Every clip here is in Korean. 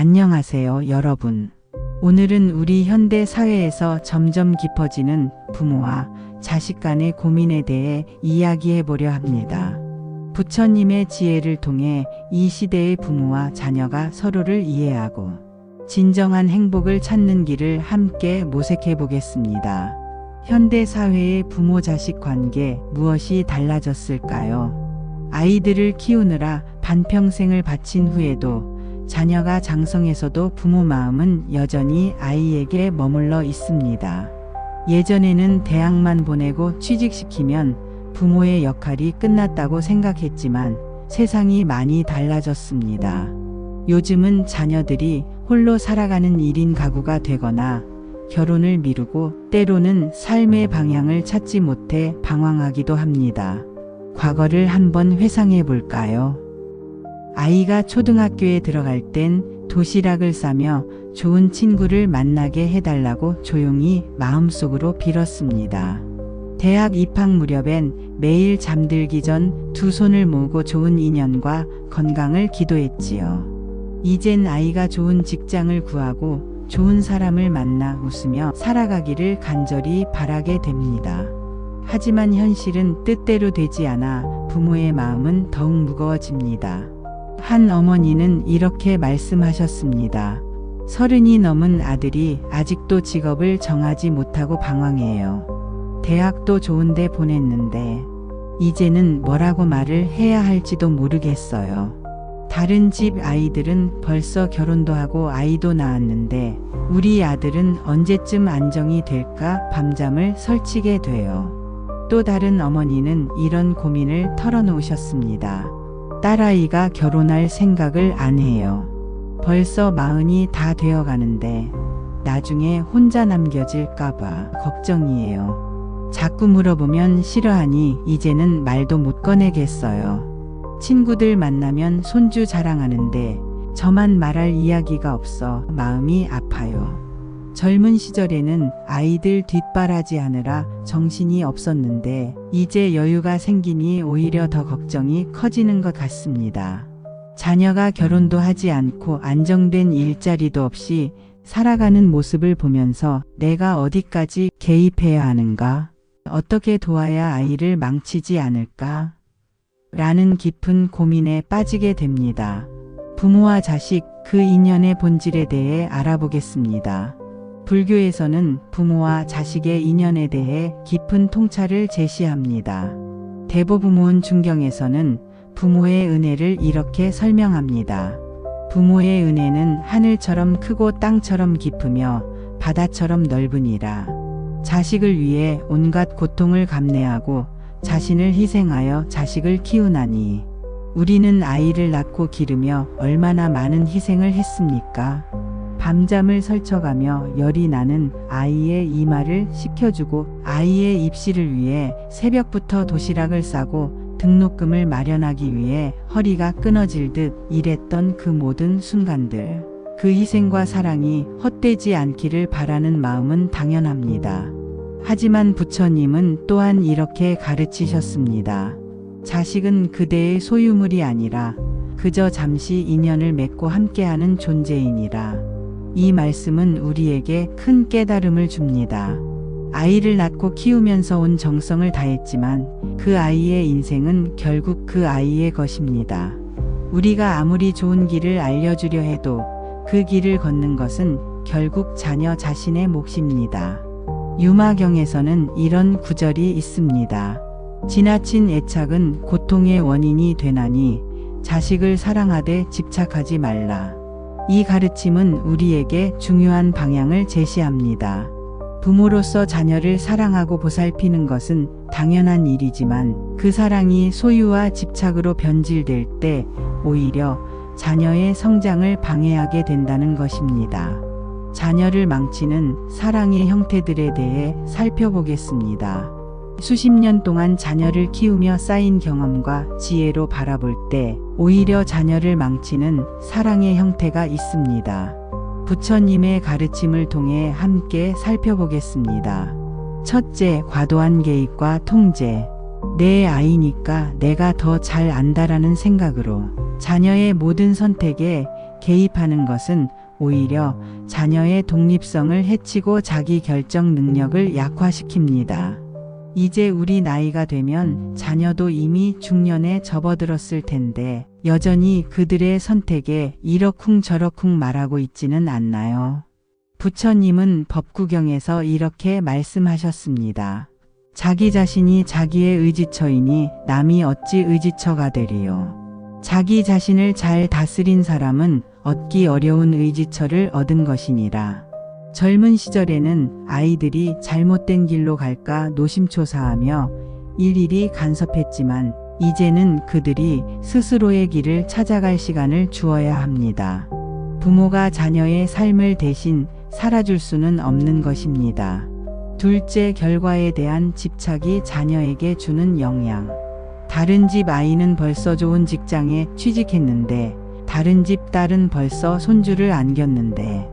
안녕하세요, 여러분. 오늘은 우리 현대 사회에서 점점 깊어지는 부모와 자식 간의 고민에 대해 이야기해 보려 합니다. 부처님의 지혜를 통해 이 시대의 부모와 자녀가 서로를 이해하고 진정한 행복을 찾는 길을 함께 모색해 보겠습니다. 현대 사회의 부모-자식 관계, 무엇이 달라졌을까요? 아이들을 키우느라 반평생을 바친 후에도 자녀가 장성해서도 부모 마음은 여전히 아이에게 머물러 있습니다. 예전에는 대학만 보내고 취직시키면 부모의 역할이 끝났다고 생각했지만 세상이 많이 달라졌습니다. 요즘은 자녀들이 홀로 살아가는 1인 가구가 되거나 결혼을 미루고 때로는 삶의 방향을 찾지 못해 방황하기도 합니다. 과거를 한번 회상해 볼까요? 아이가 초등학교에 들어갈 땐 도시락을 싸며 좋은 친구를 만나게 해달라고 조용히 마음속으로 빌었습니다. 대학 입학 무렵엔 매일 잠들기 전 두 손을 모으고 좋은 인연과 건강을 기도했지요. 이젠 아이가 좋은 직장을 구하고 좋은 사람을 만나 웃으며 살아가기를 간절히 바라게 됩니다. 하지만 현실은 뜻대로 되지 않아 부모의 마음은 더욱 무거워집니다. 한 어머니는 이렇게 말씀하셨습니다. 30이 넘은 아들이 아직도 직업을 정하지 못하고 방황해요. 대학도 좋은데 보냈는데 이제는 뭐라고 말을 해야 할지도 모르겠어요. 다른 집 아이들은 벌써 결혼도 하고 아이도 낳았는데 우리 아들은 언제쯤 안정이 될까 밤잠을 설치게 돼요. 또 다른 어머니는 이런 고민을 털어놓으셨습니다. 딸아이가 결혼할 생각을 안 해요. 벌써 40이 다 되어 가는데 나중에 혼자 남겨질까봐 걱정이에요. 자꾸 물어보면 싫어하니 이제는 말도 못 꺼내겠어요. 친구들 만나면 손주 자랑하는데 저만 말할 이야기가 없어 마음이 아파요. 젊은 시절에는 아이들 뒷바라지 하느라 정신이 없었는데 이제 여유가 생기니 오히려 더 걱정이 커지는 것 같습니다. 자녀가 결혼도 하지 않고 안정된 일자리도 없이 살아가는 모습을 보면서 내가 어디까지 개입해야 하는가? 어떻게 도와야 아이를 망치지 않을까? 라는 깊은 고민에 빠지게 됩니다. 부모와 자식, 그 인연의 본질에 대해 알아보겠습니다. 불교에서는 부모와 자식의 인연에 대해 깊은 통찰을 제시합니다. 대보부모은 중경에서는 부모의 은혜를 이렇게 설명합니다. 부모의 은혜는 하늘처럼 크고 땅처럼 깊으며 바다처럼 넓으니라. 자식을 위해 온갖 고통을 감내하고 자신을 희생하여 자식을 키우나니 우리는 아이를 낳고 기르며 얼마나 많은 희생을 했습니까? 밤잠을 설쳐가며 열이 나는 아이의 이마를 식혀주고 아이의 입시를 위해 새벽부터 도시락을 싸고 등록금을 마련하기 위해 허리가 끊어질 듯 일했던 그 모든 순간들. 그 희생과 사랑이 헛되지 않기를 바라는 마음은 당연합니다. 하지만 부처님은 또한 이렇게 가르치셨습니다. 자식은 그대의 소유물이 아니라 그저 잠시 인연을 맺고 함께하는 존재이니라. 이 말씀은 우리에게 큰 깨달음을 줍니다. 아이를 낳고 키우면서 온 정성을 다했지만 그 아이의 인생은 결국 그 아이의 것입니다. 우리가 아무리 좋은 길을 알려주려 해도 그 길을 걷는 것은 결국 자녀 자신의 몫입니다. 유마경에서는 이런 구절이 있습니다. 지나친 애착은 고통의 원인이 되나니 자식을 사랑하되 집착하지 말라. 이 가르침은 우리에게 중요한 방향을 제시합니다. 부모로서 자녀를 사랑하고 보살피는 것은 당연한 일이지만 그 사랑이 소유와 집착으로 변질될 때 오히려 자녀의 성장을 방해하게 된다는 것입니다. 자녀를 망치는 사랑의 형태들에 대해 살펴보겠습니다. 수십 년 동안 자녀를 키우며 쌓인 경험과 지혜로 바라볼 때 오히려 자녀를 망치는 사랑의 형태가 있습니다. 부처님의 가르침을 통해 함께 살펴보겠습니다. 첫째, 과도한 개입과 통제. 내 아이니까 내가 더 잘 안다라는 생각으로 자녀의 모든 선택에 개입하는 것은 오히려 자녀의 독립성을 해치고 자기 결정 능력을 약화시킵니다. 이제 우리 나이가 되면 자녀도 이미 중년에 접어들었을 텐데 여전히 그들의 선택에 이러쿵저러쿵 말하고 있지는 않나요? 부처님은 법구경에서 이렇게 말씀하셨습니다. 자기 자신이 자기의 의지처이니 남이 어찌 의지처가 되리요. 자기 자신을 잘 다스린 사람은 얻기 어려운 의지처를 얻은 것이니라. 젊은 시절에는 아이들이 잘못된 길로 갈까 노심초사하며 일일이 간섭했지만 이제는 그들이 스스로의 길을 찾아갈 시간을 주어야 합니다. 부모가 자녀의 삶을 대신 살아줄 수는 없는 것입니다. 둘째, 결과에 대한 집착이 자녀에게 주는 영향. 다른 집 아이는 벌써 좋은 직장에 취직했는데 다른 집 딸은 벌써 손주를 안겼는데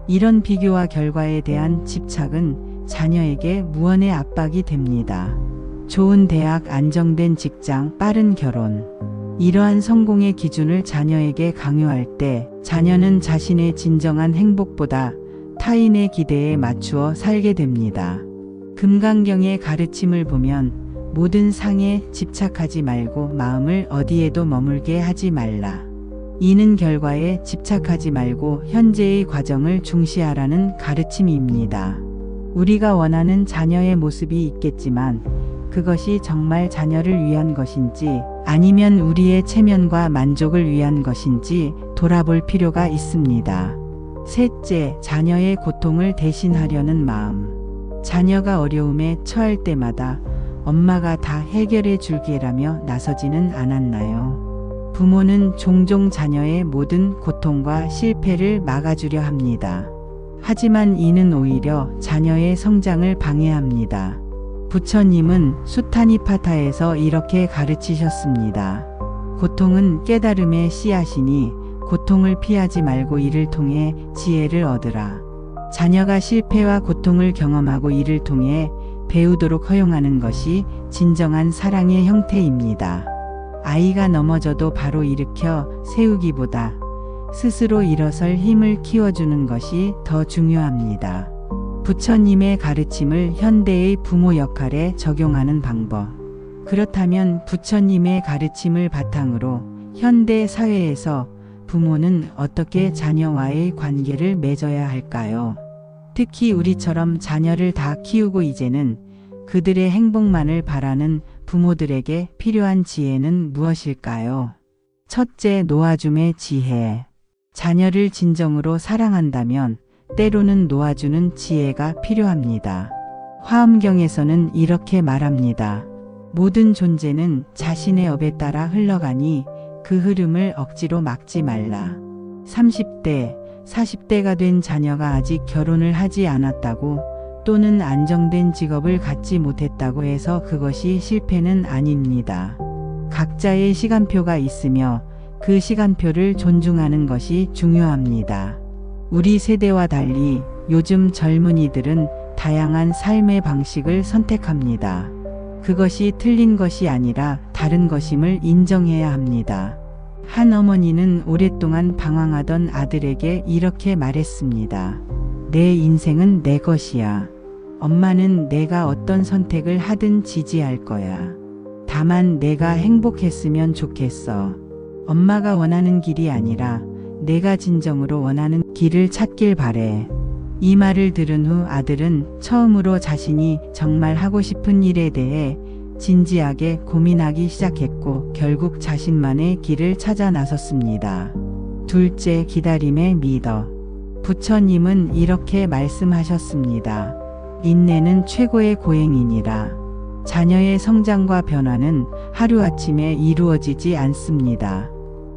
이런 비교와 결과에 대한 집착은 자녀에게 무언의 압박이 됩니다. 좋은 대학, 안정된 직장, 빠른 결혼. 이러한 성공의 기준을 자녀에게 강요할 때 자녀는 자신의 진정한 행복보다 타인의 기대에 맞추어 살게 됩니다. 금강경의 가르침을 보면 모든 상에 집착하지 말고 마음을 어디에도 머물게 하지 말라. 이는 결과에 집착하지 말고 현재의 과정을 중시하라는 가르침입니다. 우리가 원하는 자녀의 모습이 있겠지만 그것이 정말 자녀를 위한 것인지 아니면 우리의 체면과 만족을 위한 것인지 돌아볼 필요가 있습니다. 셋째, 자녀의 고통을 대신하려는 마음. 자녀가 어려움에 처할 때마다 엄마가 다 해결해 줄게라며 나서지는 않았나요? 부모는 종종 자녀의 모든 고통과 실패를 막아주려 합니다. 하지만 이는 오히려 자녀의 성장을 방해합니다. 부처님은 수타니파타에서 이렇게 가르치셨습니다. 고통은 깨달음의 씨앗이니 고통을 피하지 말고 이를 통해 지혜를 얻으라. 자녀가 실패와 고통을 경험하고 이를 통해 배우도록 허용하는 것이 진정한 사랑의 형태입니다. 아이가 넘어져도 바로 일으켜 세우기보다 스스로 일어설 힘을 키워주는 것이 더 중요합니다. 부처님의 가르침을 현대의 부모 역할에 적용하는 방법. 그렇다면 부처님의 가르침을 바탕으로 현대 사회에서 부모는 어떻게 자녀와의 관계를 맺어야 할까요? 특히 우리처럼 자녀를 다 키우고 이제는 그들의 행복만을 바라는 부모들에게 필요한 지혜는 무엇일까요? 첫째, 놓아줌의 지혜. 자녀를 진정으로 사랑한다면 때로는 놓아주는 지혜가 필요합니다. 화엄경에서는 이렇게 말합니다. 모든 존재는 자신의 업에 따라 흘러가니 그 흐름을 억지로 막지 말라. 30대, 40대가 된 자녀가 아직 결혼을 하지 않았다고 또는 안정된 직업을 갖지 못했다고 해서 그것이 실패는 아닙니다. 각자의 시간표가 있으며 그 시간표를 존중하는 것이 중요합니다. 우리 세대와 달리 요즘 젊은이들은 다양한 삶의 방식을 선택합니다. 그것이 틀린 것이 아니라 다른 것임을 인정해야 합니다. 한 어머니는 오랫동안 방황하던 아들에게 이렇게 말했습니다. 내 인생은 내 것이야. 엄마는 내가 어떤 선택을 하든 지지할 거야. 다만 내가 행복했으면 좋겠어. 엄마가 원하는 길이 아니라 내가 진정으로 원하는 길을 찾길 바래. 이 말을 들은 후 아들은 처음으로 자신이 정말 하고 싶은 일에 대해 진지하게 고민하기 시작했고 결국 자신만의 길을 찾아 나섰습니다. 둘째, 기다림의 미덕. 부처님은 이렇게 말씀하셨습니다. 인내는 최고의 고행이니라. 자녀의 성장과 변화는 하루아침에 이루어지지 않습니다.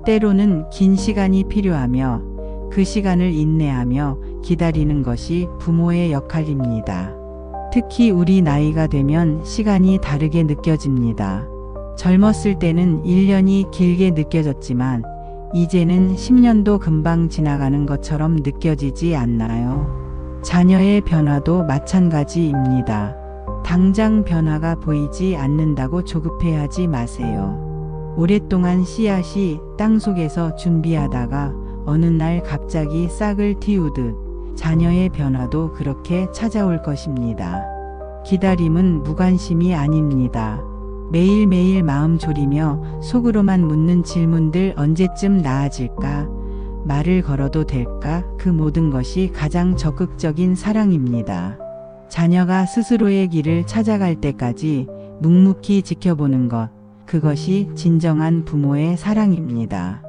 때로는 긴 시간이 필요하며 그 시간을 인내하며 기다리는 것이 부모의 역할입니다. 특히 우리 나이가 되면 시간이 다르게 느껴집니다. 젊었을 때는 1년이 길게 느껴졌지만 이제는 10년도 금방 지나가는 것처럼 느껴지지 않나요? 자녀의 변화도 마찬가지입니다. 당장 변화가 보이지 않는다고 조급해하지 마세요. 오랫동안 씨앗이 땅속에서 준비하다가 어느 날 갑자기 싹을 틔우듯 자녀의 변화도 그렇게 찾아올 것입니다. 기다림은 무관심이 아닙니다. 매일매일 마음 졸이며 속으로만 묻는 질문들, 언제쯤 나아질까? 말을 걸어도 될까? 그 모든 것이 가장 적극적인 사랑입니다. 자녀가 스스로의 길을 찾아갈 때까지 묵묵히 지켜보는 것, 그것이 진정한 부모의 사랑입니다.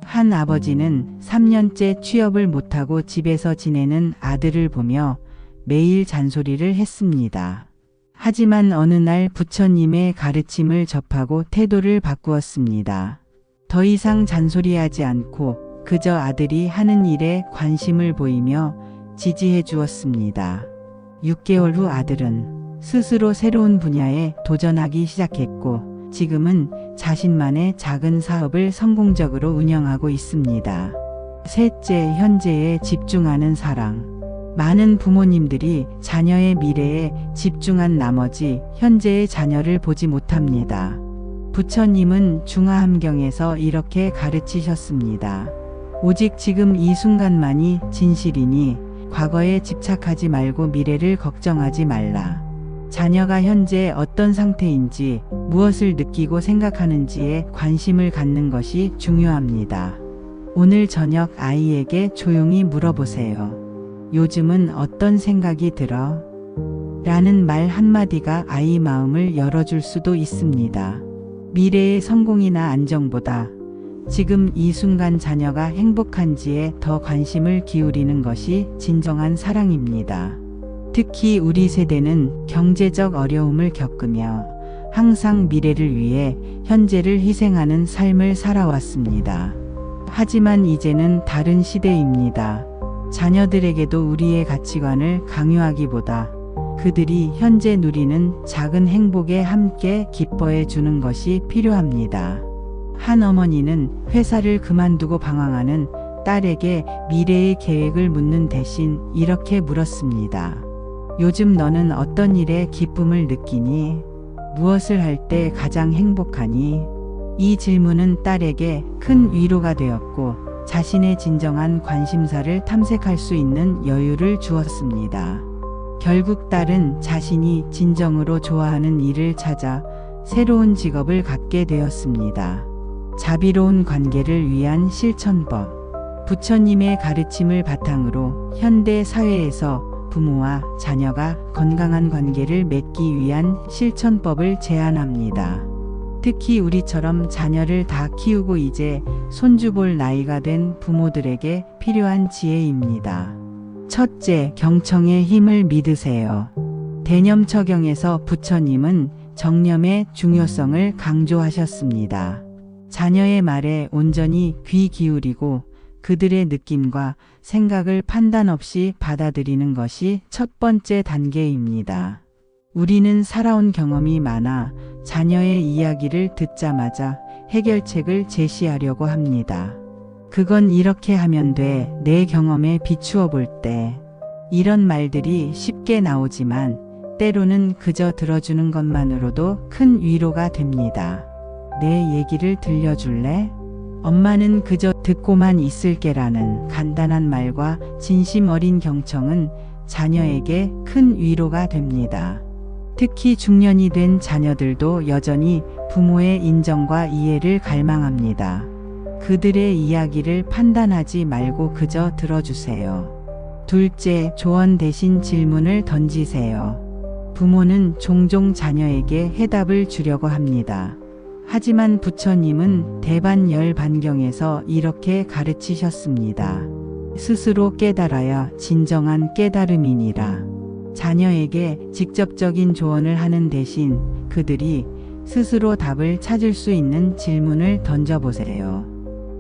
한 아버지는 3년째 취업을 못하고 집에서 지내는 아들을 보며 매일 잔소리를 했습니다. 하지만 어느 날 부처님의 가르침을 접하고 태도를 바꾸었습니다. 더 이상 잔소리하지 않고 그저 아들이 하는 일에 관심을 보이며 지지해 주었습니다. 6개월 후 아들은 스스로 새로운 분야에 도전하기 시작했고 지금은 자신만의 작은 사업을 성공적으로 운영하고 있습니다. 셋째, 현재에 집중하는 사랑. 많은 부모님들이 자녀의 미래에 집중한 나머지 현재의 자녀를 보지 못합니다. 부처님은 중화함경에서 이렇게 가르치셨습니다. 오직 지금 이 순간만이 진실이니 과거에 집착하지 말고 미래를 걱정하지 말라. 자녀가 현재 어떤 상태인지, 무엇을 느끼고 생각하는지에 관심을 갖는 것이 중요합니다. 오늘 저녁 아이에게 조용히 물어보세요. 요즘은 어떤 생각이 들어? 라는 말 한마디가 아이 마음을 열어줄 수도 있습니다. 미래의 성공이나 안정보다 지금 이 순간 자녀가 행복한지에 더 관심을 기울이는 것이 진정한 사랑입니다. 특히 우리 세대는 경제적 어려움을 겪으며 항상 미래를 위해 현재를 희생하는 삶을 살아왔습니다. 하지만 이제는 다른 시대입니다. 자녀들에게도 우리의 가치관을 강요하기보다 그들이 현재 누리는 작은 행복에 함께 기뻐해 주는 것이 필요합니다. 한 어머니는 회사를 그만두고 방황하는 딸에게 미래의 계획을 묻는 대신 이렇게 물었습니다. 요즘 너는 어떤 일에 기쁨을 느끼니? 무엇을 할 때 가장 행복하니? 이 질문은 딸에게 큰 위로가 되었고 자신의 진정한 관심사를 탐색할 수 있는 여유를 주었습니다. 결국 딸은 자신이 진정으로 좋아하는 일을 찾아 새로운 직업을 갖게 되었습니다. 자비로운 관계를 위한 실천법. 부처님의 가르침을 바탕으로 현대 사회에서 부모와 자녀가 건강한 관계를 맺기 위한 실천법을 제안합니다. 특히 우리처럼 자녀를 다 키우고 이제 손주 볼 나이가 된 부모들에게 필요한 지혜입니다. 첫째, 경청의 힘을 믿으세요. 대념처경에서 부처님은 정념의 중요성을 강조하셨습니다. 자녀의 말에 온전히 귀 기울이고 그들의 느낌과 생각을 판단 없이 받아들이는 것이 첫 번째 단계입니다. 우리는 살아온 경험이 많아 자녀의 이야기를 듣자마자 해결책을 제시하려고 합니다. 그건 이렇게 하면 돼, 내 경험에 비추어 볼 때. 이런 말들이 쉽게 나오지만 때로는 그저 들어주는 것만으로도 큰 위로가 됩니다. 내 얘기를 들려줄래? 엄마는 그저 듣고만 있을게라는 간단한 말과 진심 어린 경청은 자녀에게 큰 위로가 됩니다. 특히 중년이 된 자녀들도 여전히 부모의 인정과 이해를 갈망합니다. 그들의 이야기를 판단하지 말고 그저 들어주세요. 둘째, 조언 대신 질문을 던지세요. 부모는 종종 자녀에게 해답을 주려고 합니다. 하지만 부처님은 대반열반경에서 이렇게 가르치셨습니다. 스스로 깨달아야 진정한 깨달음이니라. 자녀에게 직접적인 조언을 하는 대신 그들이 스스로 답을 찾을 수 있는 질문을 던져보세요.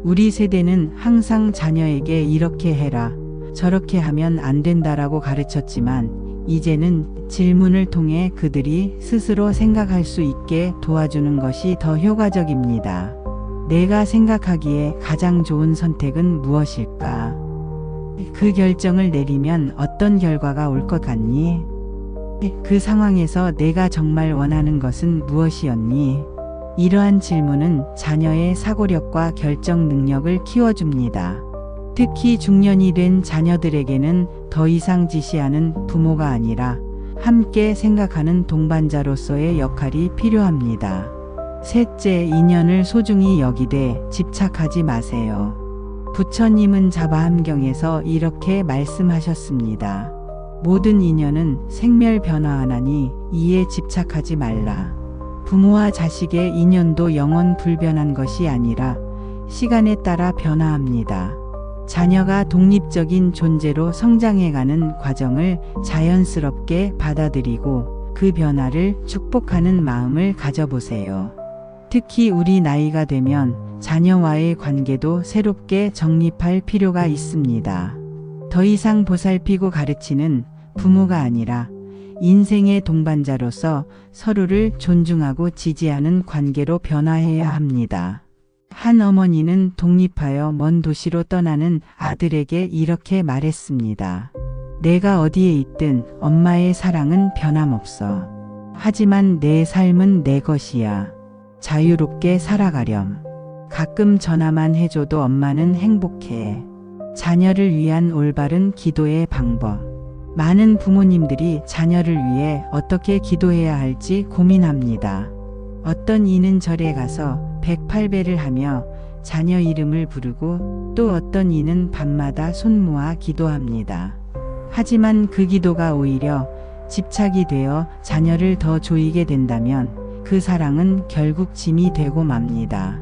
우리 세대는 항상 자녀에게 이렇게 해라, 저렇게 하면 안 된다라고 가르쳤지만 이제는 질문을 통해 그들이 스스로 생각할 수 있게 도와주는 것이 더 효과적입니다. 내가 생각하기에 가장 좋은 선택은 무엇일까? 그 결정을 내리면 어떤 결과가 올 것 같니? 그 상황에서 내가 정말 원하는 것은 무엇이었니? 이러한 질문은 자녀의 사고력과 결정 능력을 키워줍니다. 특히 중년이 된 자녀들에게는 더 이상 지시하는 부모가 아니라 함께 생각하는 동반자로서의 역할이 필요합니다. 셋째, 인연을 소중히 여기되 집착하지 마세요. 부처님은 자바함경에서 이렇게 말씀하셨습니다. 모든 인연은 생멸변화하나니 이에 집착하지 말라. 부모와 자식의 인연도 영원 불변한 것이 아니라 시간에 따라 변화합니다. 자녀가 독립적인 존재로 성장해가는 과정을 자연스럽게 받아들이고 그 변화를 축복하는 마음을 가져보세요. 특히 우리 나이가 되면 자녀와의 관계도 새롭게 정립할 필요가 있습니다. 더 이상 보살피고 가르치는 부모가 아니라 인생의 동반자로서 서로를 존중하고 지지하는 관계로 변화해야 합니다. 한 어머니는 독립하여 먼 도시로 떠나는 아들에게 이렇게 말했습니다. 내가 어디에 있든 엄마의 사랑은 변함없어. 하지만 내 삶은 내 것이야. 자유롭게 살아가렴. 가끔 전화만 해줘도 엄마는 행복해. 자녀를 위한 올바른 기도의 방법. 많은 부모님들이 자녀를 위해 어떻게 기도해야 할지 고민합니다. 어떤 이는 절에 가서 108배를 하며 자녀 이름을 부르고 또 어떤 이는 밤마다 손 모아 기도합니다. 하지만 그 기도가 오히려 집착이 되어 자녀를 더 조이게 된다면 그 사랑은 결국 짐이 되고 맙니다.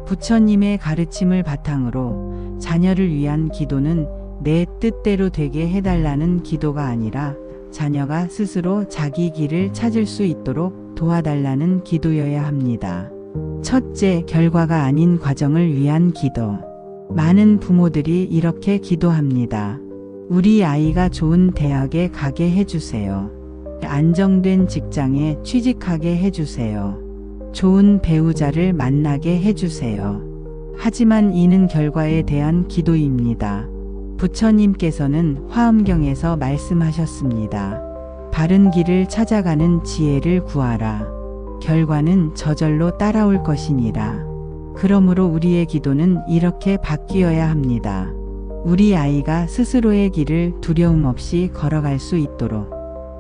부처님의 가르침을 바탕으로 자녀를 위한 기도는 내 뜻대로 되게 해달라는 기도가 아니라 자녀가 스스로 자기 길을 찾을 수 있도록 도와달라는 기도여야 합니다. 첫째, 결과가 아닌 과정을 위한 기도. 많은 부모들이 이렇게 기도합니다. 우리 아이가 좋은 대학에 가게 해주세요. 안정된 직장에 취직하게 해주세요. 좋은 배우자를 만나게 해주세요. 하지만 이는 결과에 대한 기도입니다. 부처님께서는 화엄경에서 말씀하셨습니다. 바른 길을 찾아가는 지혜를 구하라. 결과는 저절로 따라올 것이니라. 그러므로 우리의 기도는 이렇게 바뀌어야 합니다. 우리 아이가 스스로의 길을 두려움 없이 걸어갈 수 있도록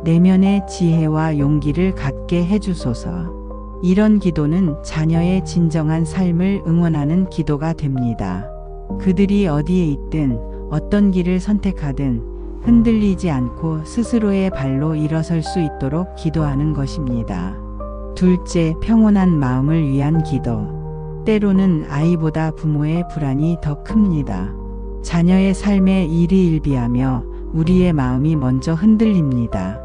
내면의 지혜와 용기를 갖게 해주소서. 이런 기도는 자녀의 진정한 삶을 응원하는 기도가 됩니다. 그들이 어디에 있든 어떤 길을 선택하든 흔들리지 않고 스스로의 발로 일어설 수 있도록 기도하는 것입니다. 둘째, 평온한 마음을 위한 기도. 때로는 아이보다 부모의 불안이 더 큽니다. 자녀의 삶에 일희일비하며 우리의 마음이 먼저 흔들립니다.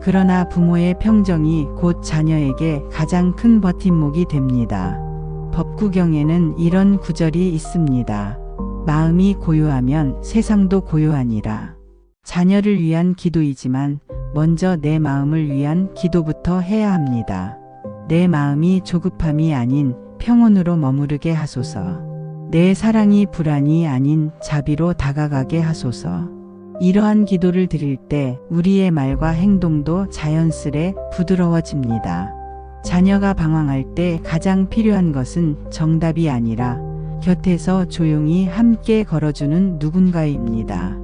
그러나 부모의 평정이 곧 자녀에게 가장 큰 버팀목이 됩니다. 법구경에는 이런 구절이 있습니다. 마음이 고요하면 세상도 고요하니라. 자녀를 위한 기도이지만 먼저 내 마음을 위한 기도부터 해야 합니다. 내 마음이 조급함이 아닌 평온으로 머무르게 하소서. 내 사랑이 불안이 아닌 자비로 다가가게 하소서. 이러한 기도를 드릴 때 우리의 말과 행동도 자연스레 부드러워집니다. 자녀가 방황할 때 가장 필요한 것은 정답이 아니라 곁에서 조용히 함께 걸어주는 누군가입니다.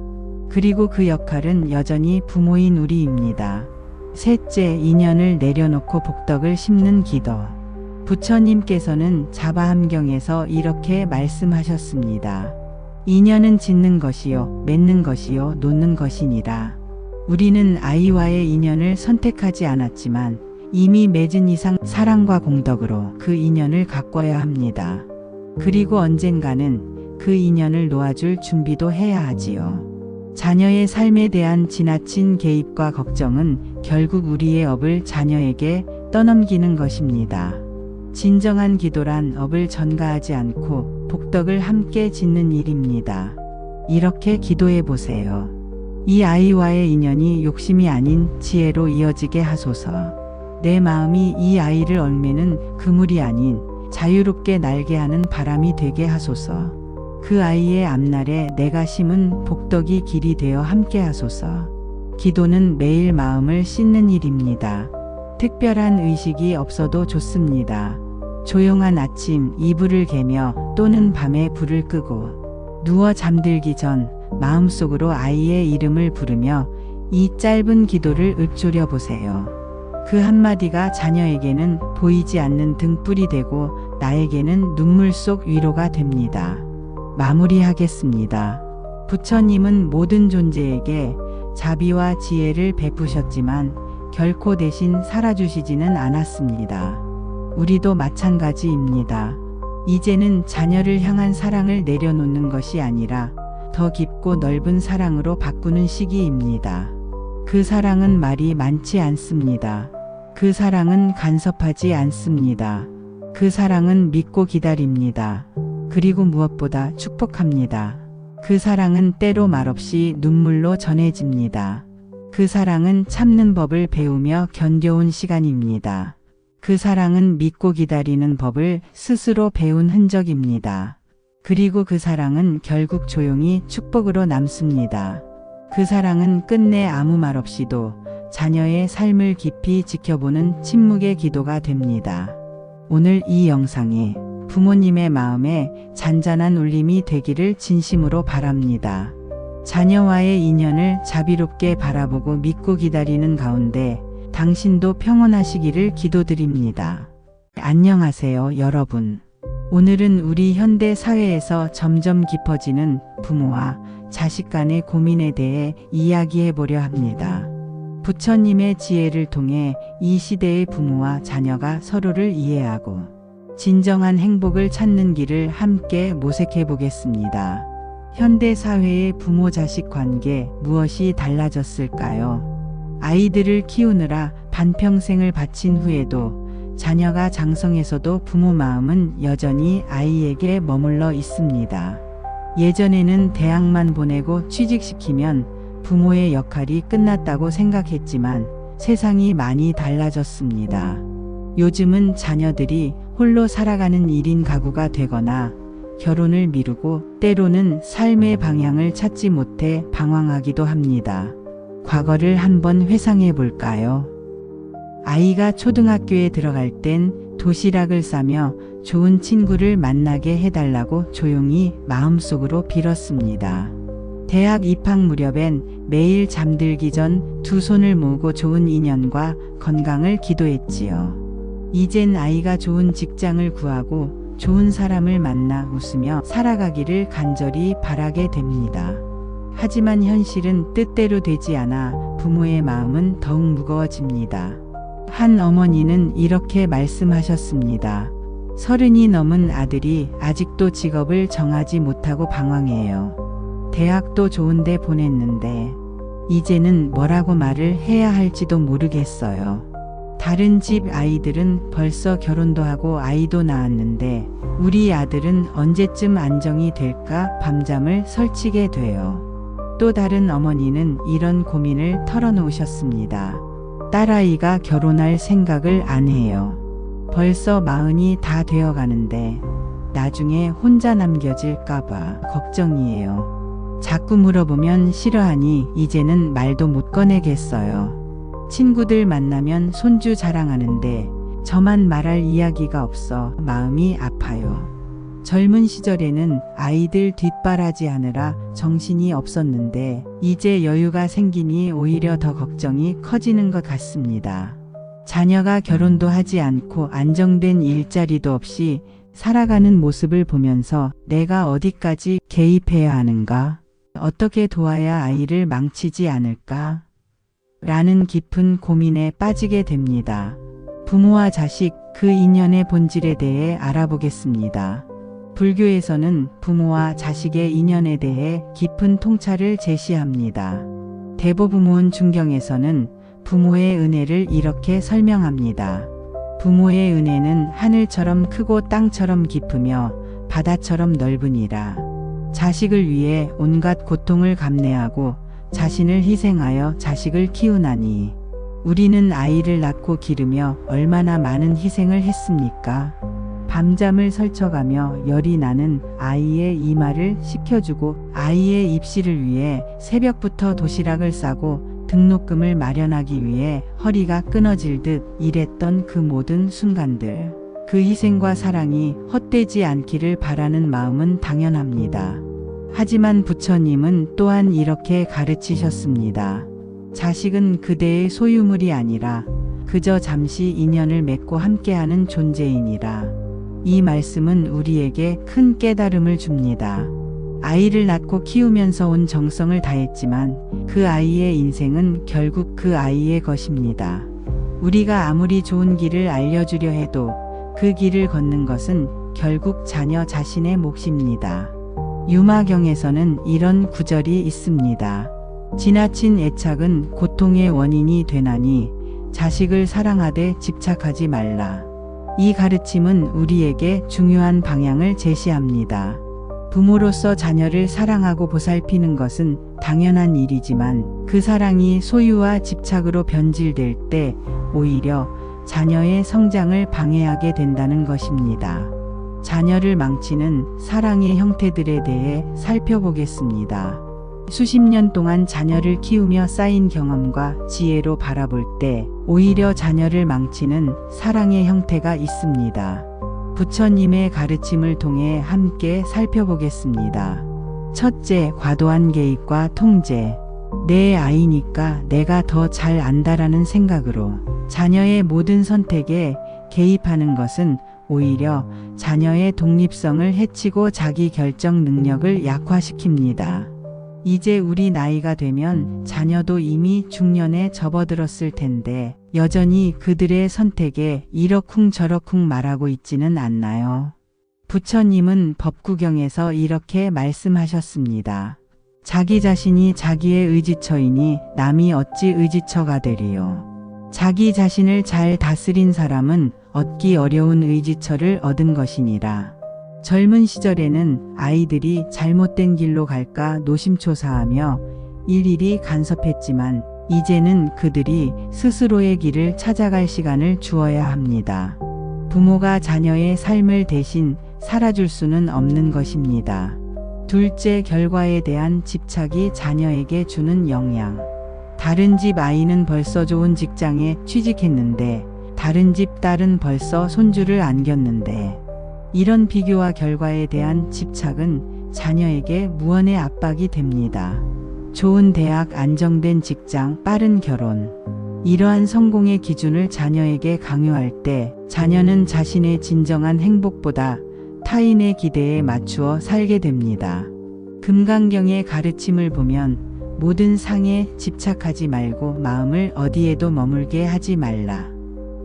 그리고 그 역할은 여전히 부모인 우리입니다. 셋째, 인연을 내려놓고 복덕을 심는 기도. 부처님께서는 자바함경에서 이렇게 말씀하셨습니다. 인연은 짓는 것이요, 맺는 것이요, 놓는 것이니라. 우리는 아이와의 인연을 선택하지 않았지만 이미 맺은 이상 사랑과 공덕으로 그 인연을 가꿔야 합니다. 그리고 언젠가는 그 인연을 놓아줄 준비도 해야 하지요. 자녀의 삶에 대한 지나친 개입과 걱정은 결국 우리의 업을 자녀에게 떠넘기는 것입니다. 진정한 기도란 업을 전가하지 않고 복덕을 함께 짓는 일입니다. 이렇게 기도해 보세요. 이 아이와의 인연이 욕심이 아닌 지혜로 이어지게 하소서. 내 마음이 이 아이를 얽매는 그물이 아닌 자유롭게 날게 하는 바람이 되게 하소서. 그 아이의 앞날에 내가 심은 복덕이 길이 되어 함께 하소서. 기도는 매일 마음을 씻는 일입니다. 특별한 의식이 없어도 좋습니다. 조용한 아침 이불을 개며 또는 밤에 불을 끄고 누워 잠들기 전 마음속으로 아이의 이름을 부르며 이 짧은 기도를 읊조려 보세요. 그 한마디가 자녀에게는 보이지 않는 등불이 되고 나에게는 눈물 속 위로가 됩니다. 마무리하겠습니다. 부처님은 모든 존재에게 자비와 지혜를 베푸셨지만 결코 대신 살아주시지는 않았습니다. 우리도 마찬가지입니다. 이제는 자녀를 향한 사랑을 내려놓는 것이 아니라 더 깊고 넓은 사랑으로 바꾸는 시기입니다. 그 사랑은 말이 많지 않습니다. 그 사랑은 간섭하지 않습니다. 그 사랑은 믿고 기다립니다. 그리고 무엇보다 축복합니다. 그 사랑은 때로 말없이 눈물로 전해집니다. 그 사랑은 참는 법을 배우며 견뎌온 시간입니다. 그 사랑은 믿고 기다리는 법을 스스로 배운 흔적입니다. 그리고 그 사랑은 결국 조용히 축복으로 남습니다. 그 사랑은 끝내 아무 말 없이도 자녀의 삶을 깊이 지켜보는 침묵의 기도가 됩니다. 오늘 이 영상이 부모님의 마음에 잔잔한 울림이 되기를 진심으로 바랍니다. 자녀와의 인연을 자비롭게 바라보고 믿고 기다리는 가운데 당신도 평온하시기를 기도드립니다. 안녕하세요, 여러분. 오늘은 우리 현대 사회에서 점점 깊어지는 부모와 자식 간의 고민에 대해 이야기해 보려 합니다. 부처님의 지혜를 통해 이 시대의 부모와 자녀가 서로를 이해하고 진정한 행복을 찾는 길을 함께 모색해 보겠습니다. 현대 사회의 부모 자식 관계 무엇이 달라졌을까요? 아이들을 키우느라 반평생을 바친 후에도 자녀가 장성해서도 부모 마음은 여전히 아이에게 머물러 있습니다. 예전에는 대학만 보내고 취직시키면 부모의 역할이 끝났다고 생각했지만 세상이 많이 달라졌습니다. 요즘은 자녀들이 홀로 살아가는 1인 가구가 되거나 결혼을 미루고 때로는 삶의 방향을 찾지 못해 방황하기도 합니다. 과거를 한번 회상해 볼까요? 아이가 초등학교에 들어갈 땐 도시락을 싸며 좋은 친구를 만나게 해달라고 조용히 마음속으로 빌었습니다. 대학 입학 무렵엔 매일 잠들기 전 두 손을 모으고 좋은 인연과 건강을 기도했지요. 이젠 아이가 좋은 직장을 구하고 좋은 사람을 만나 웃으며 살아가기를 간절히 바라게 됩니다. 하지만 현실은 뜻대로 되지 않아 부모의 마음은 더욱 무거워집니다. 한 어머니는 이렇게 말씀하셨습니다. 30이 넘은 아들이 아직도 직업을 정하지 못하고 방황해요. 대학도 좋은데 보냈는데 이제는 뭐라고 말을 해야 할지도 모르겠어요. 다른 집 아이들은 벌써 결혼도 하고 아이도 낳았는데 우리 아들은 언제쯤 안정이 될까 밤잠을 설치게 돼요. 또 다른 어머니는 이런 고민을 털어놓으셨습니다. 딸아이가 결혼할 생각을 안 해요. 벌써 40이 다 되어 가는데 나중에 혼자 남겨질까봐 걱정이에요. 자꾸 물어보면 싫어하니 이제는 말도 못 꺼내겠어요. 친구들 만나면 손주 자랑하는데 저만 말할 이야기가 없어 마음이 아파요. 젊은 시절에는 아이들 뒷바라지 하느라 정신이 없었는데 이제 여유가 생기니 오히려 더 걱정이 커지는 것 같습니다. 자녀가 결혼도 하지 않고 안정된 일자리도 없이 살아가는 모습을 보면서 내가 어디까지 개입해야 하는가? 어떻게 도와야 아이를 망치지 않을까? 라는 깊은 고민에 빠지게 됩니다. 부모와 자식 그 인연의 본질에 대해 알아보겠습니다. 불교에서는 부모와 자식의 인연에 대해 깊은 통찰을 제시합니다. 대보부모은 중경에서는 부모의 은혜를 이렇게 설명합니다. 부모의 은혜는 하늘처럼 크고 땅처럼 깊으며 바다처럼 넓으니라. 자식을 위해 온갖 고통을 감내하고 자신을 희생하여 자식을 키우나니 우리는 아이를 낳고 기르며 얼마나 많은 희생을 했습니까? 밤잠을 설쳐가며 열이 나는 아이의 이마를 식혀주고 아이의 입시를 위해 새벽부터 도시락을 싸고 등록금을 마련하기 위해 허리가 끊어질 듯 일했던 그 모든 순간들. 그 희생과 사랑이 헛되지 않기를 바라는 마음은 당연합니다. 하지만 부처님은 또한 이렇게 가르치셨습니다. 자식은 그대의 소유물이 아니라 그저 잠시 인연을 맺고 함께하는 존재이니라. 이 말씀은 우리에게 큰 깨달음을 줍니다. 아이를 낳고 키우면서 온 정성을 다했지만 그 아이의 인생은 결국 그 아이의 것입니다. 우리가 아무리 좋은 길을 알려주려 해도 그 길을 걷는 것은 결국 자녀 자신의 몫입니다. 유마경에서는 이런 구절이 있습니다. 지나친 애착은 고통의 원인이 되나니 자식을 사랑하되 집착하지 말라. 이 가르침은 우리에게 중요한 방향을 제시합니다. 부모로서 자녀를 사랑하고 보살피는 것은 당연한 일이지만 그 사랑이 소유와 집착으로 변질될 때 오히려 자녀의 성장을 방해하게 된다는 것입니다. 자녀를 망치는 사랑의 형태들에 대해 살펴보겠습니다. 수십 년 동안 자녀를 키우며 쌓인 경험과 지혜로 바라볼 때 오히려 자녀를 망치는 사랑의 형태가 있습니다. 부처님의 가르침을 통해 함께 살펴보겠습니다. 첫째, 과도한 개입과 통제. 내 아이니까 내가 더 잘 안다라는 생각으로 자녀의 모든 선택에 개입하는 것은 오히려 자녀의 독립성을 해치고 자기 결정 능력을 약화시킵니다. 이제 우리 나이가 되면 자녀도 이미 중년에 접어들었을 텐데 여전히 그들의 선택에 이러쿵저러쿵 말하고 있지는 않나요? 부처님은 법구경에서 이렇게 말씀하셨습니다. 자기 자신이 자기의 의지처이니 남이 어찌 의지처가 되리요. 자기 자신을 잘 다스린 사람은 얻기 어려운 의지처를 얻은 것이니라. 젊은 시절에는 아이들이 잘못된 길로 갈까 노심초사하며 일일이 간섭했지만 이제는 그들이 스스로의 길을 찾아갈 시간을 주어야 합니다. 부모가 자녀의 삶을 대신 살아줄 수는 없는 것입니다. 둘째, 결과에 대한 집착이 자녀에게 주는 영향. 다른 집 아이는 벌써 좋은 직장에 취직했는데 다른 집 딸은 벌써 손주를 안겼는데 이런 비교와 결과에 대한 집착은 자녀에게 무언의 압박이 됩니다. 좋은 대학, 안정된 직장, 빠른 결혼. 이러한 성공의 기준을 자녀에게 강요할 때 자녀는 자신의 진정한 행복보다 타인의 기대에 맞추어 살게 됩니다. 금강경의 가르침을 보면 모든 상에 집착하지 말고 마음을 어디에도 머물게 하지 말라.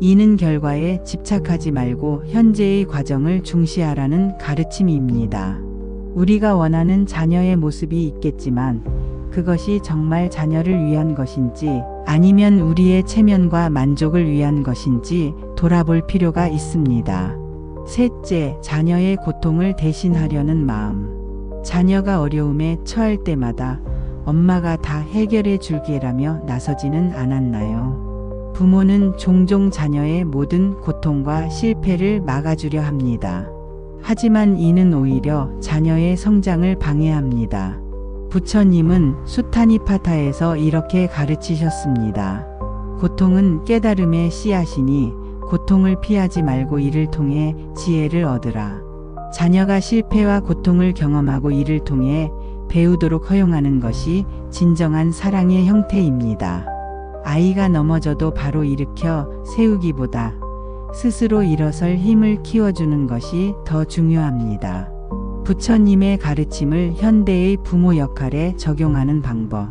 이는 결과에 집착하지 말고 현재의 과정을 중시하라는 가르침입니다. 우리가 원하는 자녀의 모습이 있겠지만 그것이 정말 자녀를 위한 것인지 아니면 우리의 체면과 만족을 위한 것인지 돌아볼 필요가 있습니다. 셋째, 자녀의 고통을 대신하려는 마음. 자녀가 어려움에 처할 때마다 엄마가 다 해결해 줄게라며 나서지는 않았나요? 부모는 종종 자녀의 모든 고통과 실패를 막아주려 합니다. 하지만 이는 오히려 자녀의 성장을 방해합니다. 부처님은 수타니파타에서 이렇게 가르치셨습니다. 고통은 깨달음의 씨앗이니 고통을 피하지 말고 이를 통해 지혜를 얻으라. 자녀가 실패와 고통을 경험하고 이를 통해 배우도록 허용하는 것이 진정한 사랑의 형태입니다. 아이가 넘어져도 바로 일으켜 세우기보다 스스로 일어설 힘을 키워주는 것이 더 중요합니다. 부처님의 가르침을 현대의 부모 역할에 적용하는 방법.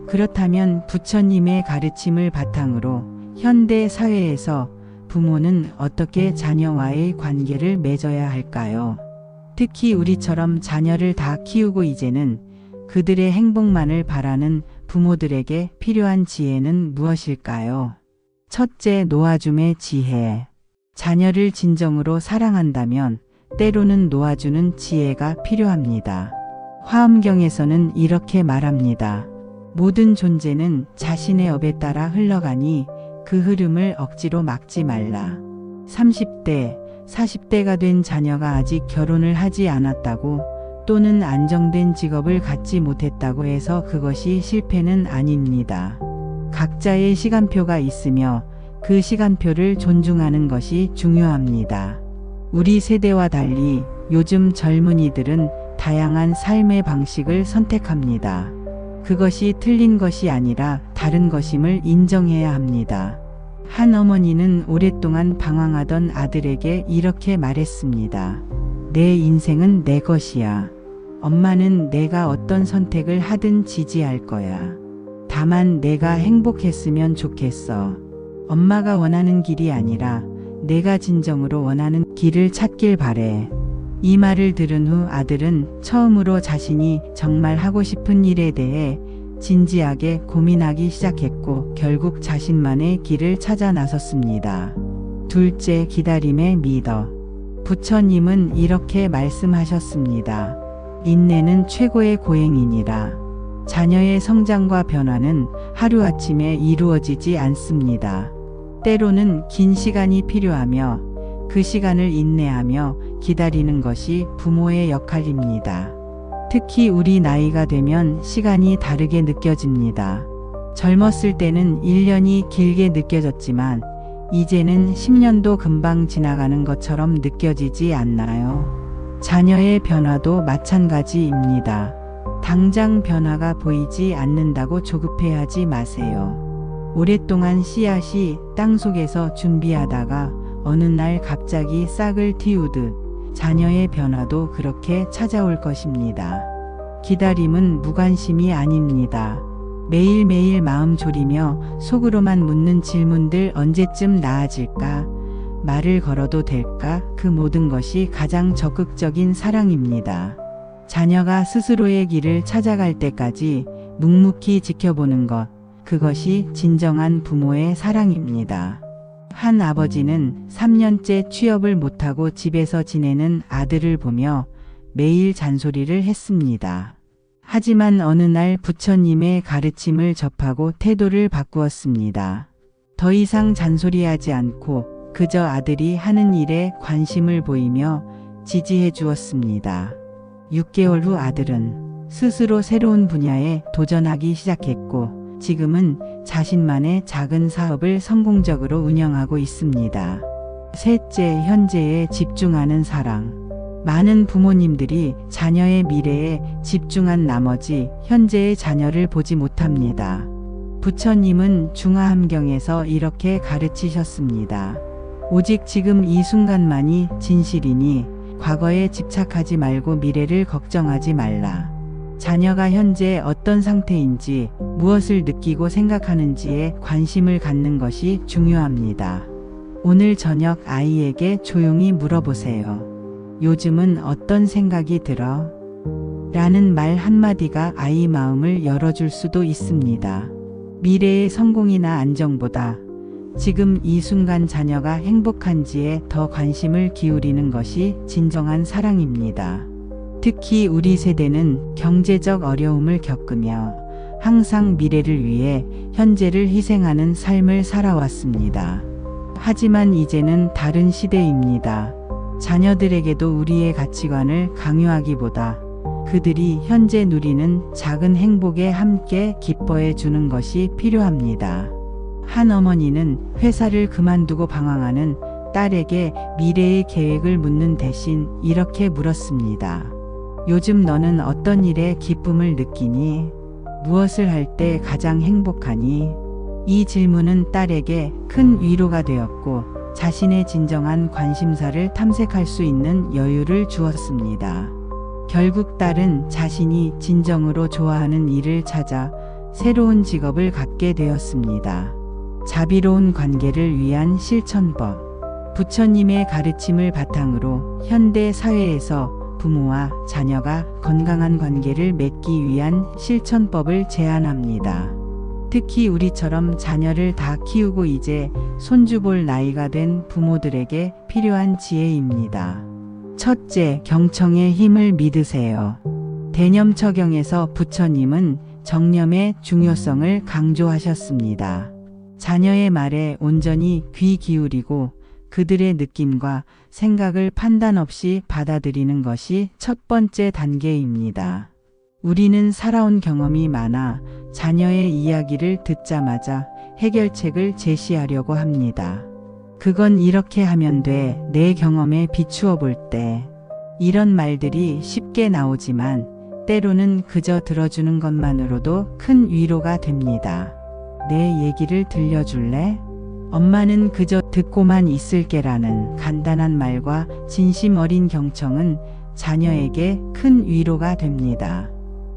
그렇다면 부처님의 가르침을 바탕으로 현대 사회에서 부모는 어떻게 자녀와의 관계를 맺어야 할까요? 특히 우리처럼 자녀를 다 키우고 이제는 그들의 행복만을 바라는 부모들에게 필요한 지혜는 무엇일까요? 첫째, 놓아줌의 지혜. 자녀를 진정으로 사랑한다면 때로는 놓아주는 지혜가 필요합니다. 화엄경에서는 이렇게 말합니다. 모든 존재는 자신의 업에 따라 흘러가니 그 흐름을 억지로 막지 말라. 30대, 40대가 된 자녀가 아직 결혼을 하지 않았다고 또는 안정된 직업을 갖지 못했다고 해서 그것이 실패는 아닙니다. 각자의 시간표가 있으며 그 시간표를 존중하는 것이 중요합니다. 우리 세대와 달리 요즘 젊은이들은 다양한 삶의 방식을 선택합니다. 그것이 틀린 것이 아니라 다른 것임을 인정해야 합니다. 한 어머니는 오랫동안 방황하던 아들에게 이렇게 말했습니다. 내 인생은 내 것이야. 엄마는 내가 어떤 선택을 하든 지지할 거야. 다만 내가 행복했으면 좋겠어. 엄마가 원하는 길이 아니라 내가 진정으로 원하는 길을 찾길 바래. 이 말을 들은 후 아들은 처음으로 자신이 정말 하고 싶은 일에 대해 진지하게 고민하기 시작했고 결국 자신만의 길을 찾아 나섰습니다. 둘째, 기다림의 미덕. 부처님은 이렇게 말씀하셨습니다. 인내는 최고의 고행이니라. 자녀의 성장과 변화는 하루아침에 이루어지지 않습니다. 때로는 긴 시간이 필요하며 그 시간을 인내하며 기다리는 것이 부모의 역할입니다. 특히 우리 나이가 되면 시간이 다르게 느껴집니다. 젊었을 때는 1년이 길게 느껴졌지만 이제는 10년도 금방 지나가는 것처럼 느껴지지 않나요? 자녀의 변화도 마찬가지입니다. 당장 변화가 보이지 않는다고 조급해하지 마세요. 오랫동안 씨앗이 땅속에서 준비하다가 어느 날 갑자기 싹을 틔우듯 자녀의 변화도 그렇게 찾아올 것입니다. 기다림은 무관심이 아닙니다. 매일매일 마음 졸이며 속으로만 묻는 질문들 언제쯤 나아질까? 말을 걸어도 될까? 그 모든 것이 가장 적극적인 사랑입니다. 자녀가 스스로의 길을 찾아갈 때까지 묵묵히 지켜보는 것, 그것이 진정한 부모의 사랑입니다. 한 아버지는 3년째 취업을 못하고 집에서 지내는 아들을 보며 매일 잔소리를 했습니다. 하지만 어느 날 부처님의 가르침을 접하고 태도를 바꾸었습니다. 더 이상 잔소리하지 않고 그저 아들이 하는 일에 관심을 보이며 지지해 주었습니다. 6개월 후 아들은 스스로 새로운 분야에 도전하기 시작했고 지금은 자신만의 작은 사업을 성공적으로 운영하고 있습니다. 셋째, 현재에 집중하는 사랑. 많은 부모님들이 자녀의 미래에 집중한 나머지 현재의 자녀를 보지 못합니다. 부처님은 중화함경에서 이렇게 가르치셨습니다. 오직 지금 이 순간만이 진실이니 과거에 집착하지 말고 미래를 걱정하지 말라. 자녀가 현재 어떤 상태인지 무엇을 느끼고 생각하는지에 관심을 갖는 것이 중요합니다. 오늘 저녁 아이에게 조용히 물어보세요. 요즘은 어떤 생각이 들어? 라는 말 한마디가 아이 마음을 열어줄 수도 있습니다. 미래의 성공이나 안정보다 지금 이 순간 자녀가 행복한지에 더 관심을 기울이는 것이 진정한 사랑입니다. 특히 우리 세대는 경제적 어려움을 겪으며 항상 미래를 위해 현재를 희생하는 삶을 살아왔습니다. 하지만 이제는 다른 시대입니다. 자녀들에게도 우리의 가치관을 강요하기보다 그들이 현재 누리는 작은 행복에 함께 기뻐해 주는 것이 필요합니다. 한 어머니는 회사를 그만두고 방황하는 딸에게 미래의 계획을 묻는 대신 이렇게 물었습니다. 요즘 너는 어떤 일에 기쁨을 느끼니? 무엇을 할 때 가장 행복하니? 이 질문은 딸에게 큰 위로가 되었고 자신의 진정한 관심사를 탐색할 수 있는 여유를 주었습니다. 결국 딸은 자신이 진정으로 좋아하는 일을 찾아 새로운 직업을 갖게 되었습니다. 자비로운 관계를 위한 실천법. 부처님의 가르침을 바탕으로 현대 사회에서 부모와 자녀가 건강한 관계를 맺기 위한 실천법을 제안합니다. 특히 우리처럼 자녀를 다 키우고 이제 손주 볼 나이가 된 부모들에게 필요한 지혜입니다. 첫째, 경청의 힘을 믿으세요. 대념처경에서 부처님은 정념의 중요성을 강조하셨습니다. 자녀의 말에 온전히 귀 기울이고 그들의 느낌과 생각을 판단 없이 받아들이는 것이 첫 번째 단계입니다. 우리는 살아온 경험이 많아 자녀의 이야기를 듣자마자 해결책을 제시하려고 합니다. 그건 이렇게 하면 돼. 내 경험에 비추어 볼 때. 이런 말들이 쉽게 나오지만 때로는 그저 들어주는 것만으로도 큰 위로가 됩니다. 내 얘기를 들려줄래? 엄마는 그저 듣고만 있을게라는 간단한 말과 진심 어린 경청은 자녀에게 큰 위로가 됩니다.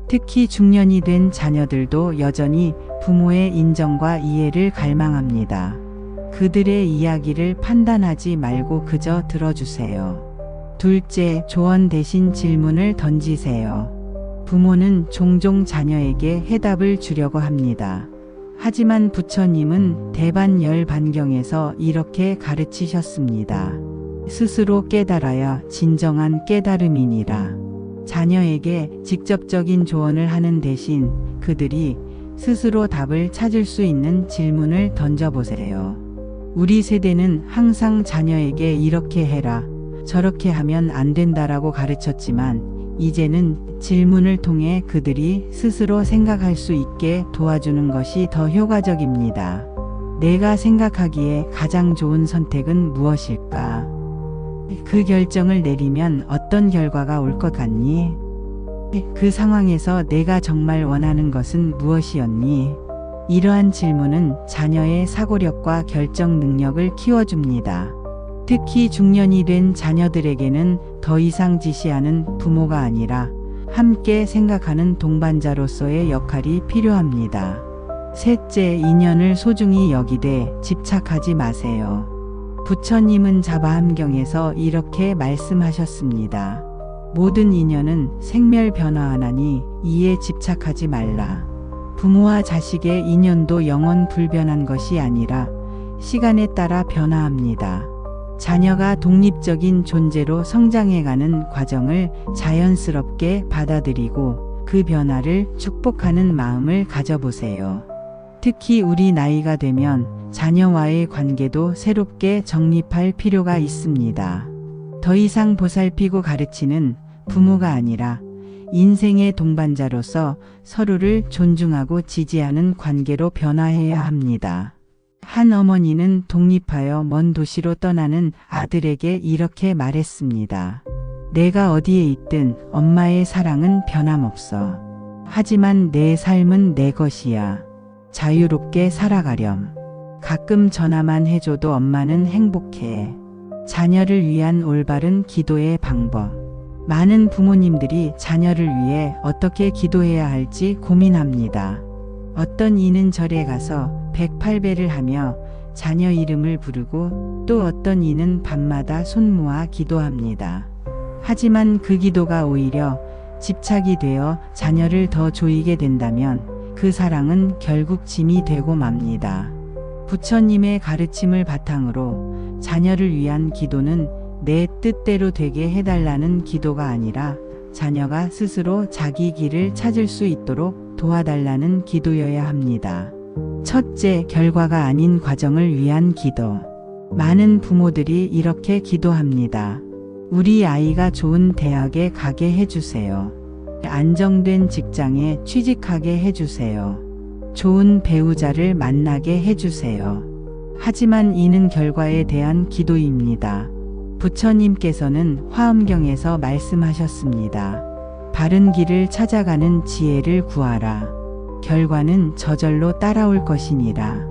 특히 중년이 된 자녀들도 여전히 부모의 인정과 이해를 갈망합니다. 그들의 이야기를 판단하지 말고 그저 들어주세요. 둘째, 조언 대신 질문을 던지세요. 부모는 종종 자녀에게 해답을 주려고 합니다. 하지만 부처님은 대반열반경에서 이렇게 가르치셨습니다. 스스로 깨달아야 진정한 깨달음이니라. 자녀에게 직접적인 조언을 하는 대신 그들이 스스로 답을 찾을 수 있는 질문을 던져보세요. 우리 세대는 항상 자녀에게 이렇게 해라, 저렇게 하면 안 된다라고 가르쳤지만 이제는 질문을 통해 그들이 스스로 생각할 수 있게 도와주는 것이 더 효과적입니다. 내가 생각하기에 가장 좋은 선택은 무엇일까? 그 결정을 내리면 어떤 결과가 올 것 같니? 그 상황에서 내가 정말 원하는 것은 무엇이었니? 이러한 질문은 자녀의 사고력과 결정 능력을 키워줍니다. 특히 중년이 된 자녀들에게는 더 이상 지시하는 부모가 아니라 함께 생각하는 동반자로서의 역할이 필요합니다. 셋째, 인연을 소중히 여기되 집착하지 마세요. 부처님은 자바함경에서 이렇게 말씀하셨습니다. 모든 인연은 생멸변화하나니 이에 집착하지 말라. 부모와 자식의 인연도 영원 불변한 것이 아니라 시간에 따라 변화합니다. 자녀가 독립적인 존재로 성장해가는 과정을 자연스럽게 받아들이고 그 변화를 축복하는 마음을 가져보세요. 특히 우리 나이가 되면 자녀와의 관계도 새롭게 정립할 필요가 있습니다. 더 이상 보살피고 가르치는 부모가 아니라 인생의 동반자로서 서로를 존중하고 지지하는 관계로 변화해야 합니다. 한 어머니는 독립하여 먼 도시로 떠나는 아들에게 이렇게 말했습니다. 내가 어디에 있든 엄마의 사랑은 변함없어. 하지만 내 삶은 내 것이야. 자유롭게 살아가렴. 가끔 전화만 해줘도 엄마는 행복해. 자녀를 위한 올바른 기도의 방법. 많은 부모님들이 자녀를 위해 어떻게 기도해야 할지 고민합니다. 어떤 이는 절에 가서 108배를 하며 자녀 이름을 부르고 또 어떤 이는 밤마다 손 모아 기도합니다. 하지만 그 기도가 오히려 집착이 되어 자녀를 더 조이게 된다면 그 사랑은 결국 짐이 되고 맙니다. 부처님의 가르침을 바탕으로 자녀를 위한 기도는 내 뜻대로 되게 해달라는 기도가 아니라 자녀가 스스로 자기 길을 찾을 수 있도록 도와달라는 기도여야 합니다. 첫째, 결과가 아닌 과정을 위한 기도. 많은 부모들이 이렇게 기도합니다. 우리 아이가 좋은 대학에 가게 해주세요. 안정된 직장에 취직하게 해주세요. 좋은 배우자를 만나게 해주세요. 하지만 이는 결과에 대한 기도입니다. 부처님께서는 화엄경에서 말씀하셨습니다. 바른 길을 찾아가는 지혜를 구하라. 결과는 저절로 따라올 것이니라.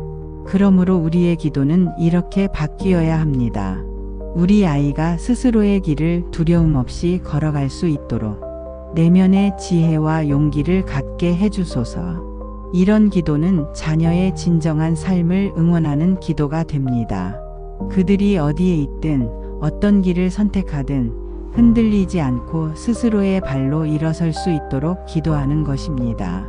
그러므로 우리의 기도는 이렇게 바뀌어야 합니다. 우리 아이가 스스로의 길을 두려움 없이 걸어갈 수 있도록 내면의 지혜와 용기를 갖게 해주소서. 이런 기도는 자녀의 진정한 삶을 응원하는 기도가 됩니다. 그들이 어디에 있든 어떤 길을 선택하든 흔들리지 않고 스스로의 발로 일어설 수 있도록 기도하는 것입니다.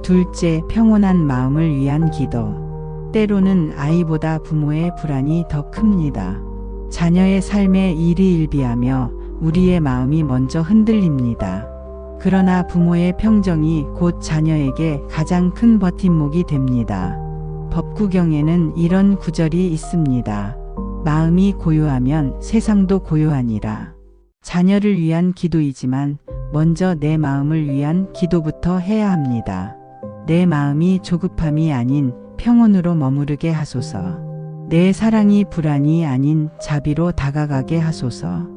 둘째, 평온한 마음을 위한 기도. 때로는 아이보다 부모의 불안이 더 큽니다. 자녀의 삶에 일희일비하며 우리의 마음이 먼저 흔들립니다. 그러나 부모의 평정이 곧 자녀에게 가장 큰 버팀목이 됩니다. 법구경에는 이런 구절이 있습니다. 마음이 고요하면 세상도 고요하니라. 자녀를 위한 기도이지만 먼저 내 마음을 위한 기도부터 해야 합니다. 내 마음이 조급함이 아닌 평온으로 머무르게 하소서. 내 사랑이 불안이 아닌 자비로 다가가게 하소서.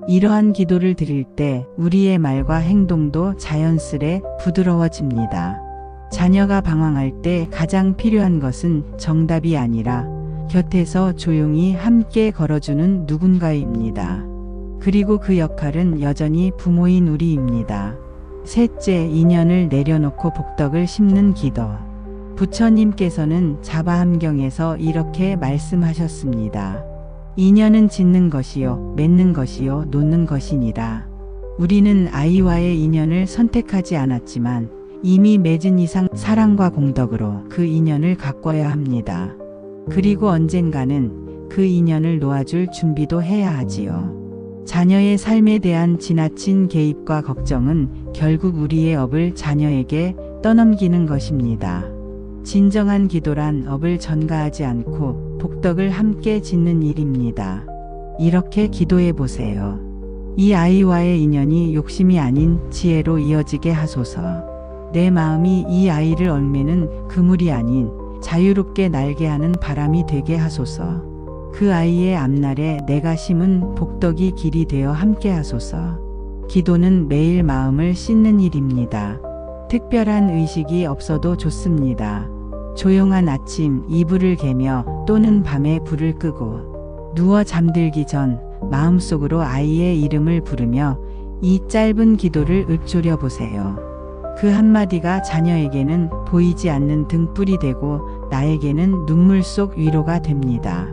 이러한 기도를 드릴 때 우리의 말과 행동도 자연스레 부드러워집니다. 자녀가 방황할 때 가장 필요한 것은 정답이 아니라 곁에서 조용히 함께 걸어주는 누군가입니다. 그리고 그 역할은 여전히 부모인 우리입니다. 셋째, 인연을 내려놓고 복덕을 심는 기도. 부처님께서는 자바함경에서 이렇게 말씀하셨습니다. 인연은 짓는 것이요, 맺는 것이요, 놓는 것이니라. 우리는 아이와의 인연을 선택하지 않았지만 이미 맺은 이상 사랑과 공덕으로 그 인연을 가꿔야 합니다. 그리고 언젠가는 그 인연을 놓아줄 준비도 해야 하지요. 자녀의 삶에 대한 지나친 개입과 걱정은 결국 우리의 업을 자녀에게 떠넘기는 것입니다. 진정한 기도란 업을 전가하지 않고 복덕을 함께 짓는 일입니다. 이렇게 기도해 보세요. 이 아이와의 인연이 욕심이 아닌 지혜로 이어지게 하소서. 내 마음이 이 아이를 얽매는 그물이 아닌 자유롭게 날게 하는 바람이 되게 하소서. 그 아이의 앞날에 내가 심은 복덕이 길이 되어 함께 하소서. 기도는 매일 마음을 씻는 일입니다. 특별한 의식이 없어도 좋습니다. 조용한 아침 이불을 개며 또는 밤에 불을 끄고 누워 잠들기 전 마음속으로 아이의 이름을 부르며 이 짧은 기도를 읊조려 보세요. 그 한마디가 자녀에게는 보이지 않는 등불이 되고 나에게는 눈물 속 위로가 됩니다.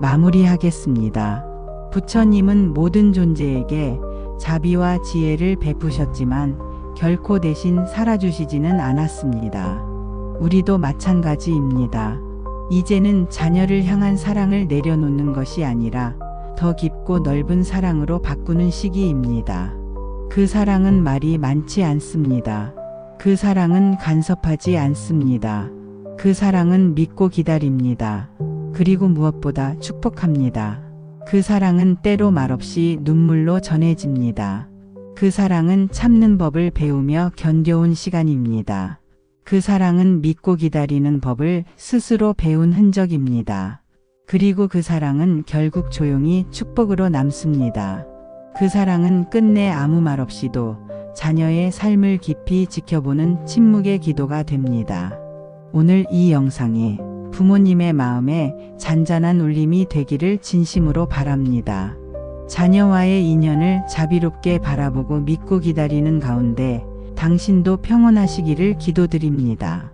마무리하겠습니다. 부처님은 모든 존재에게 자비와 지혜를 베푸셨지만 결코 대신 살아주시지는 않았습니다. 우리도 마찬가지입니다. 이제는 자녀를 향한 사랑을 내려놓는 것이 아니라 더 깊고 넓은 사랑으로 바꾸는 시기입니다. 그 사랑은 말이 많지 않습니다. 그 사랑은 간섭하지 않습니다. 그 사랑은 믿고 기다립니다. 그리고 무엇보다 축복합니다. 그 사랑은 때로 말없이 눈물로 전해집니다. 그 사랑은 참는 법을 배우며 견뎌온 시간입니다. 그 사랑은 믿고 기다리는 법을 스스로 배운 흔적입니다. 그리고 그 사랑은 결국 조용히 축복으로 남습니다. 그 사랑은 끝내 아무 말 없이도 자녀의 삶을 깊이 지켜보는 침묵의 기도가 됩니다. 오늘 이 영상이 부모님의 마음에 잔잔한 울림이 되기를 진심으로 바랍니다. 자녀와의 인연을 자비롭게 바라보고 믿고 기다리는 가운데 당신도 평온하시기를 기도드립니다.